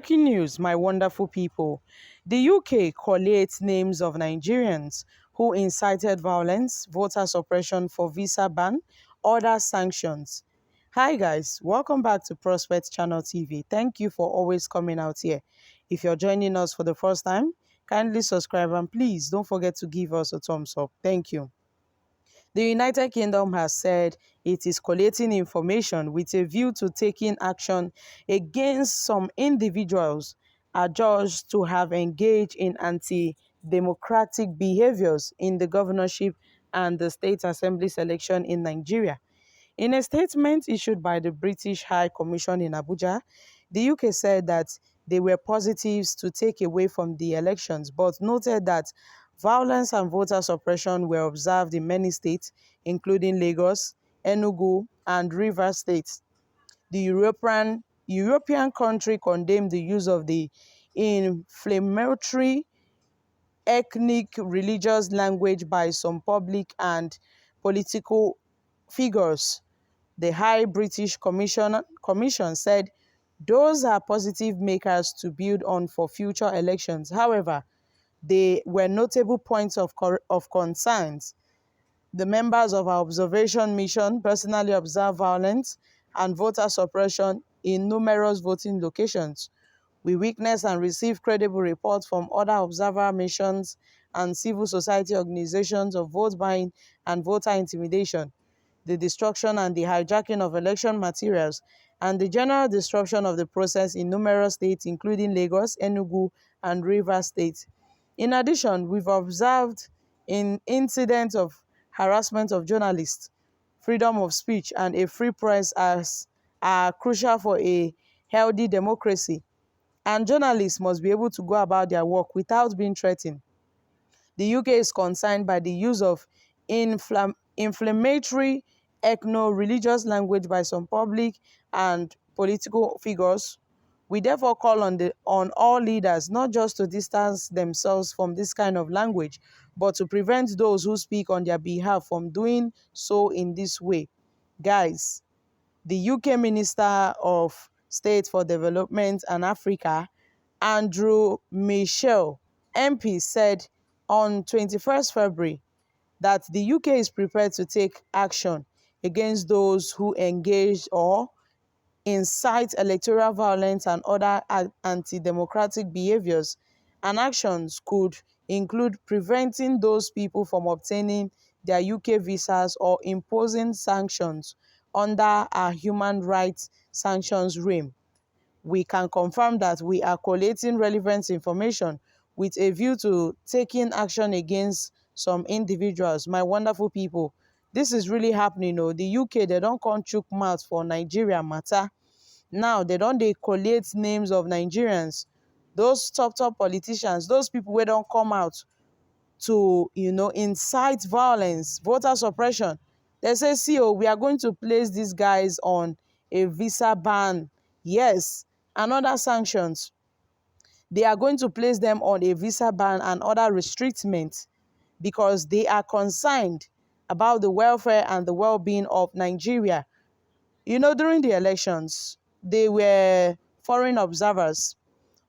Breaking news, my wonderful people. The UK collates names of Nigerians who incited violence, voter suppression for visa ban, other sanctions. Hi guys, welcome back to Prospect Channel TV. Thank you for always coming out here. If you're joining us for the first time, kindly subscribe and please don't forget to give us a thumbs up. Thank you. The United Kingdom has said it is collating information with a view to taking action against some individuals adjudged to have engaged in anti-democratic behaviors in the governorship and the state assembly election in Nigeria. In a statement issued by the British High Commission in Abuja, the UK said that they were positives to take away from the elections, but noted that violence and voter suppression were observed in many states, including Lagos, Enugu, and Rivers states. The European country condemned the use of the inflammatory ethnic religious language by some public and political figures. The High British Commission said those are positive makers to build on for future elections. However, they were notable points of concerns. The members of our observation mission personally observed violence and voter suppression in numerous voting locations. We witnessed and received credible reports from other observer missions and civil society organizations of vote buying and voter intimidation, the destruction and the hijacking of election materials, and the general disruption of the process in numerous states, including Lagos, Enugu, and Rivers states. In addition, we've observed incidents of harassment of journalists, freedom of speech, and a free press as are crucial for a healthy democracy. And journalists must be able to go about their work without being threatened. The UK is concerned by the use of inflammatory ethno-religious language by some public and political figures. We therefore call on all leaders not just to distance themselves from this kind of language, but to prevent those who speak on their behalf from doing so in this way. Guys, the UK Minister of State for Development and Africa, Andrew Michel, MP, said on 21st February that the UK is prepared to take action against those who engage or incite electoral violence and other anti-democratic behaviors, and actions could include preventing those people from obtaining their UK visas or imposing sanctions under our human rights sanctions regime. We can confirm that we are collating relevant information with a view to taking action against some individuals. My wonderful people, this is really happening. The UK, they don't come chook mouth for Nigeria matter. Now, they don't collate names of Nigerians. Those top politicians, those people who don't come out to, incite violence, voter suppression. They say, see, we are going to place these guys on a visa ban. Yes, and other sanctions. They are going to place them on a visa ban and other restrictions because they are concerned about the welfare and the well-being of Nigeria. During the elections, they were foreign observers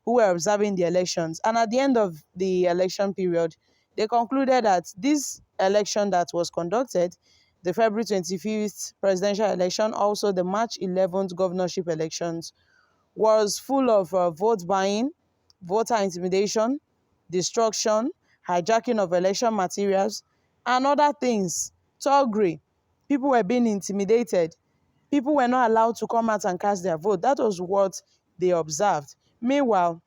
who were observing the elections. And at the end of the election period, they concluded that this election that was conducted, the February 25th presidential election, also the March 11th governorship elections, was full of vote buying, voter intimidation, destruction, hijacking of election materials, and other things. Thuggery. People were being intimidated. People were not allowed to come out and cast their vote. That was what they observed. Meanwhile,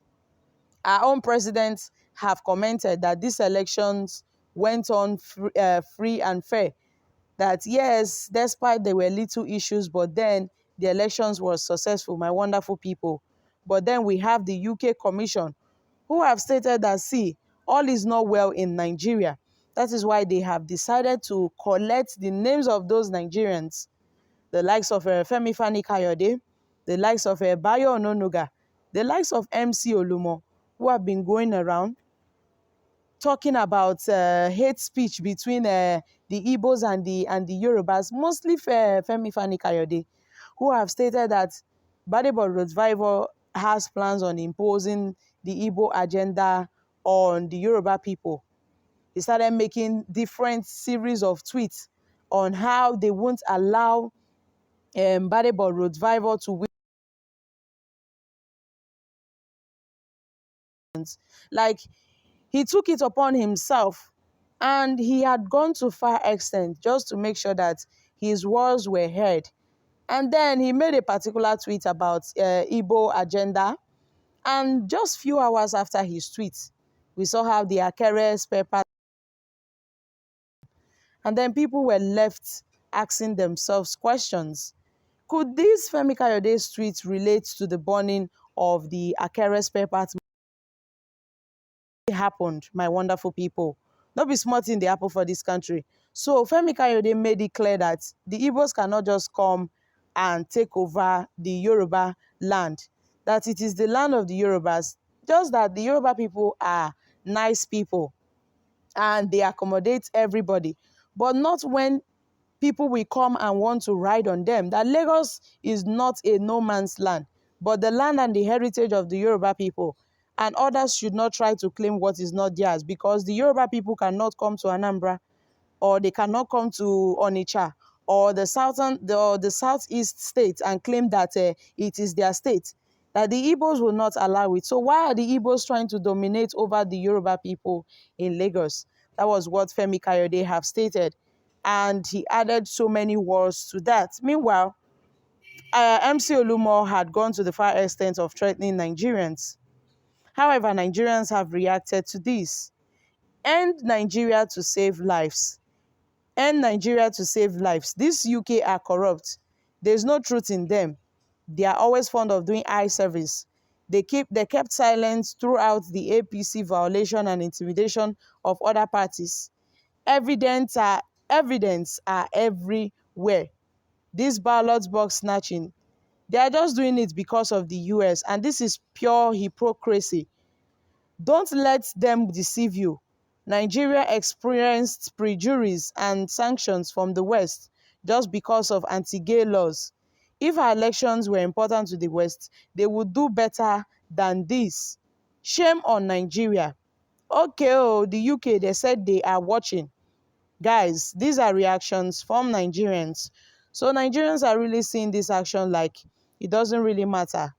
our own presidents have commented that these elections went on free and fair. That yes, despite there were little issues, but then the elections were successful, my wonderful people. But then we have the UK Commission who have stated that, see, all is not well in Nigeria. That is why they have decided to collect the names of those Nigerians, the likes of Femi Fani-Kayode, the likes of Bayo Ononuga, the likes of MC Olumo, who have been going around talking about hate speech between the Igbos and the Yorubas, mostly Femi Fani-Kayode, who have stated that Badebo Rottweiler has plans on imposing the Igbo agenda on the Yoruba people. He started making different series of tweets on how they won't allow Badebo Revival to win. Like, he took it upon himself, and he had gone to far extent just to make sure that his words were heard. And then he made a particular tweet about Igbo agenda, and just few hours after his tweet, we saw how the Akere spare part, and then people were left asking themselves questions. Could this Femi Kayode's tweet relate to the burning of the Akere spare parts? Happened, my wonderful people. Not be smart in the apple for this country. So Femi Kayode made it clear that the Igbos cannot just come and take over the Yoruba land, that it is the land of the Yorubas, just that the Yoruba people are nice people and they accommodate everybody, but not when people will come and want to ride on them. That Lagos is not a no man's land, but the land and the heritage of the Yoruba people, and others should not try to claim what is not theirs, because the Yoruba people cannot come to Anambra, or they cannot come to Onitsha, or the southeast states and claim that it is their state. That the Igbos will not allow it. So why are the Igbos trying to dominate over the Yoruba people in Lagos? That was what Femi Kayode have stated, and he added so many words to that. Meanwhile, MC Olumo had gone to the far extent of threatening Nigerians. However, Nigerians have reacted to this. End Nigeria to save lives. End Nigeria to save lives. These UK are corrupt. There's no truth in them. They are always fond of doing eye service. They kept silent throughout the APC violation and intimidation of other parties. Evidence are everywhere. This ballot box snatching, they are just doing it because of the US, and this is pure hypocrisy. Don't let them deceive you. Nigeria experienced prejudice and sanctions from the West just because of anti-gay laws. If our elections were important to the West, they would do better than this. Shame on Nigeria. Okay, oh, the UK, they said they are watching. Guys, these are reactions from Nigerians. So Nigerians are really seeing this action like it doesn't really matter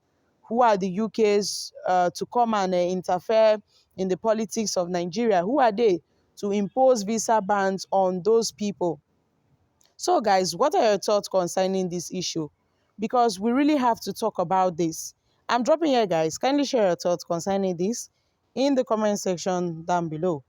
who are the UKs to come and interfere in the politics of Nigeria. Who are they to impose visa bans on those people? So guys, what are your thoughts concerning this issue? Because we really have to talk about this. I'm dropping here, guys. Kindly share your thoughts concerning this in the comment section down below.